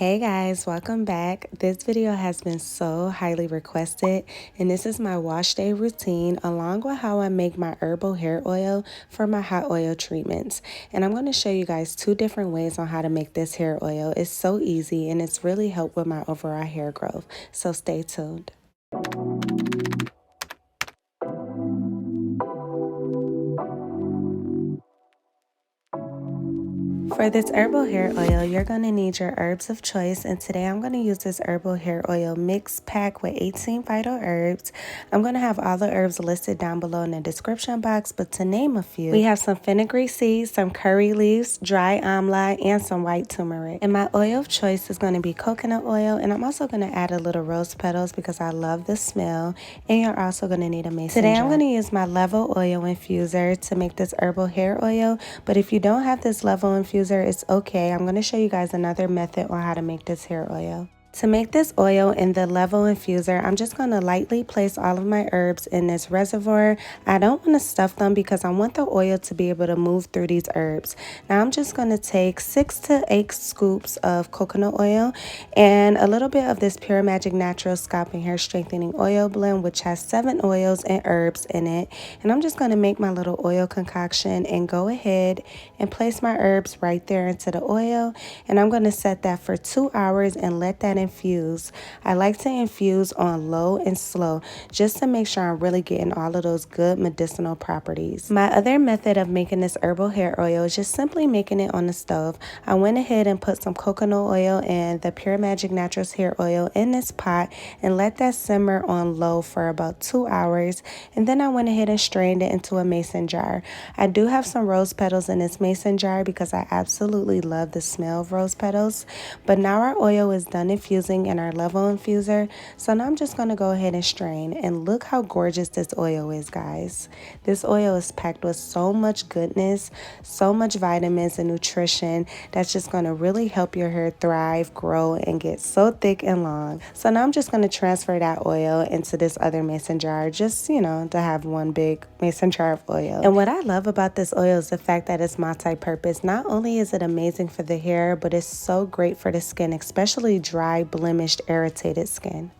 Hey guys, welcome back. This video has been so highly requested, and this is my wash day routine along with how I make my herbal hair oil for my hot oil treatments. And I'm going to show you guys two different ways on how to make this hair oil. It's so easy and it's really helped with my overall hair growth. So stay tuned. For this herbal hair oil, you're going to need your herbs of choice, and today I'm going to use this herbal hair oil mix pack with 18 vital herbs. I'm going to have all the herbs listed down below in the description box, but to name a few, we have some fenugreek seeds, some curry leaves, dry amla, and some white turmeric. And my oil of choice is going to be coconut oil, and I'm also going to add a little rose petals because I love the smell, and you're also going to need a mason jar. Today I'm going to use my LEVO Oil Infuser to make this herbal hair oil, but if you don't have this LEVO Infuser, it's okay. I'm going to show you guys another method on how to make this hair oil. To make this oil in the LEVO Infuser, I'm just going to lightly place all of my herbs in this reservoir. I don't want to stuff them because I want the oil to be able to move through these herbs. Now I'm just going to take 6 to 8 scoops of coconut oil and a little bit of this PUREMAJIK Natural Scalp and Hair Strengthening Oil Blend, which has 7 oils and herbs in it. And I'm just going to make my little oil concoction and go ahead and place my herbs right there into the oil. And I'm going to set that for 2 hours and let that infuse. I like to infuse on low and slow just to make sure I'm really getting all of those good medicinal properties. My other method of making this herbal hair oil is just simply making it on the stove. I went ahead and put some coconut oil and the PUREMAJIK Naturals hair oil in this pot and let that simmer on low for about 2 hours, and then I went ahead and strained it into a mason jar. I do have some rose petals in this mason jar because I absolutely love the smell of rose petals. But now our oil is done infusing in our LEVO Infuser, so now I'm just going to go ahead and strain, and look how gorgeous this oil is, guys. This oil is packed with so much goodness, so much vitamins and nutrition that's just going to really help your hair thrive, grow, and get so thick and long. So now I'm just going to transfer that oil into this other mason jar, just, you know, to have one big mason jar of oil. And what I love about this oil is the fact that it's multi-purpose. Not only is it amazing for the hair, but it's so great for the skin, especially dry, blemished, irritated skin.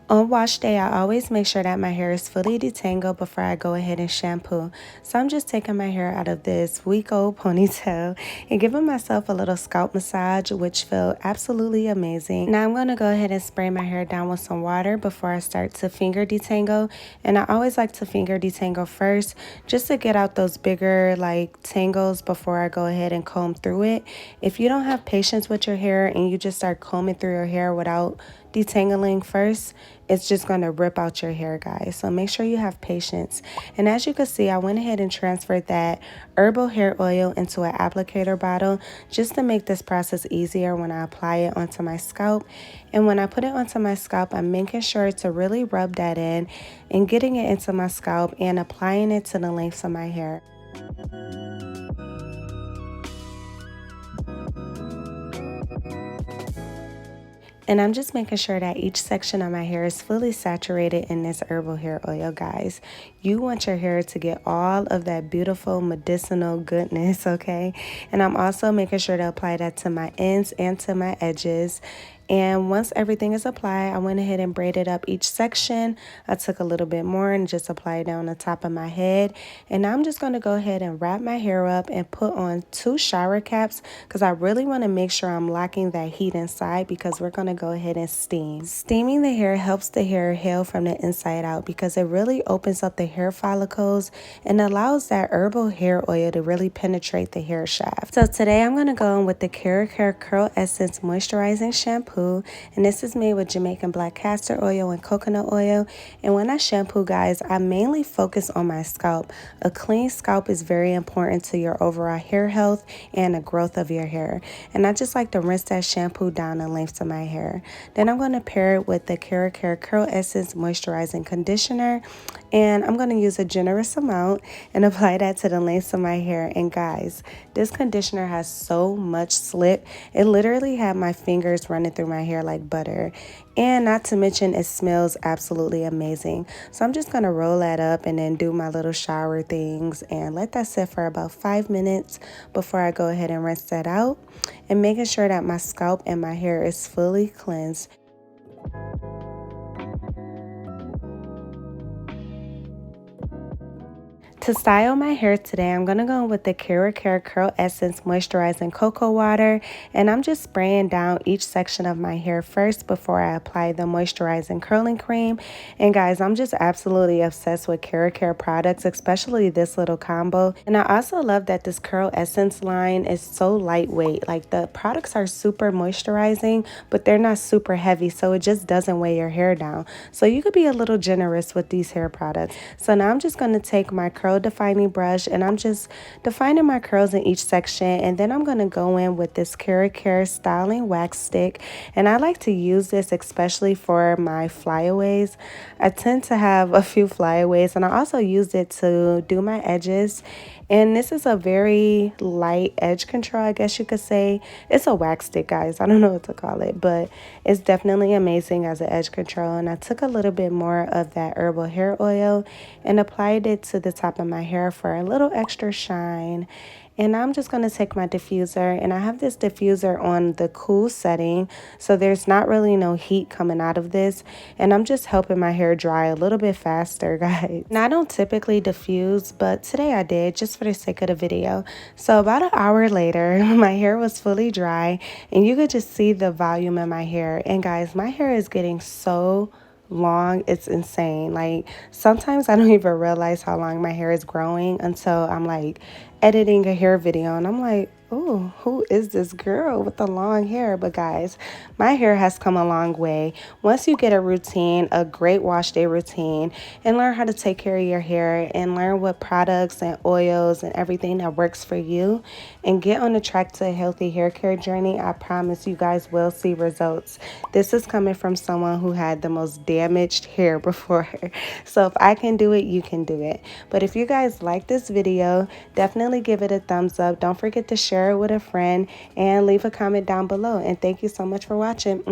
On wash day, I always make sure that my hair is fully detangled before I go ahead and shampoo. So I'm just taking my hair out of this week-old ponytail and giving myself a little scalp massage, which felt absolutely amazing. Now I'm going to go ahead and spray my hair down with some water before I start to finger detangle. And I always like to finger detangle first just to get out those bigger tangles before I go ahead and comb through it. If you don't have patience with your hair and you just start combing through your hair without detangling first, it's just going to rip out your hair, guys. So make sure you have patience. And as you can see, I went ahead and transferred that herbal hair oil into an applicator bottle just to make this process easier when I apply it onto my scalp. And when I put it onto my scalp, I'm making sure to really rub that in and getting it into my scalp and applying it to the lengths of my hair. And I'm just making sure that each section of my hair is fully saturated in this herbal hair oil, guys. You want your hair to get all of that beautiful medicinal goodness, okay? And I'm also making sure to apply that to my ends and to my edges. And once everything is applied, I went ahead and braided up each section. I took a little bit more and just applied it down the top of my head. And now I'm just going to go ahead and wrap my hair up and put on 2 shower caps because I really want to make sure I'm locking that heat inside because we're going to go ahead and steam. Steaming the hair helps the hair heal from the inside out because it really opens up the hair follicles and allows that herbal hair oil to really penetrate the hair shaft. So today I'm going to go in with the KERACARE Curl Essence Moisturizing Shampoo. And this is made with Jamaican black castor oil and coconut oil. And when I shampoo, guys, I mainly focus on my scalp. A clean scalp is very important to your overall hair health and the growth of your hair. And I just like to rinse that shampoo down the lengths of my hair. Then I'm going to pair it with the KERACARE Curl Essence Moisturizing Conditioner. And I'm going to use a generous amount and apply that to the lengths of my hair. And guys, this conditioner has so much slip. It literally had my fingers running through through my hair like butter. And not to mention, it smells absolutely amazing. So I'm just going to roll that up and then do my little shower things and let that sit for about 5 minutes before I go ahead and rinse that out. And making sure that my scalp and my hair is fully cleansed. To style my hair today, I'm going to go with the KERACARE Curl Essence Moisturizing Cocoa Water. And I'm just spraying down each section of my hair first before I apply the moisturizing curling cream. And guys, I'm just absolutely obsessed with KERACARE products, especially this little combo. And I also love that this Curl Essence line is so lightweight. Like, the products are super moisturizing, but they're not super heavy, so it just doesn't weigh your hair down. So you could be a little generous with these hair products. So now I'm just going to take my curl defining brush and I'm just defining my curls in each section, and then I'm going to go in with this KERACARE styling wax stick. And I like to use this especially for my flyaways. I tend to have a few flyaways, and I also use it to do my edges. And this is a very light edge control, I guess you could say. It's a wax stick, guys. I don't know what to call it, but it's definitely amazing as an edge control. And I took a little bit more of that herbal hair oil and applied it to the top of my hair for a little extra shine. And I'm just going to take my diffuser, and I have this diffuser on the cool setting, so there's not really no heat coming out of this. And I'm just helping my hair dry a little bit faster, guys. And I don't typically diffuse, but today I did just for the sake of the video. So about an hour later, my hair was fully dry, and you could just see the volume in my hair. And guys, my hair is getting so long, it's insane. Like, sometimes I don't even realize how long my hair is growing until I'm like editing a hair video and I'm like, oh, who is this girl with the long hair? But guys, my hair has come a long way. Once you get a routine, a great wash day routine, and learn how to take care of your hair and learn what products and oils and everything that works for you, and get on the track to a healthy hair care journey, I promise you guys will see results. This is coming from someone who had the most damaged hair before. So if I can do it, you can do it. But if you guys like this video, definitely give it a thumbs up. Don't forget to share it with a friend and leave a comment down below. And thank you so much for watching.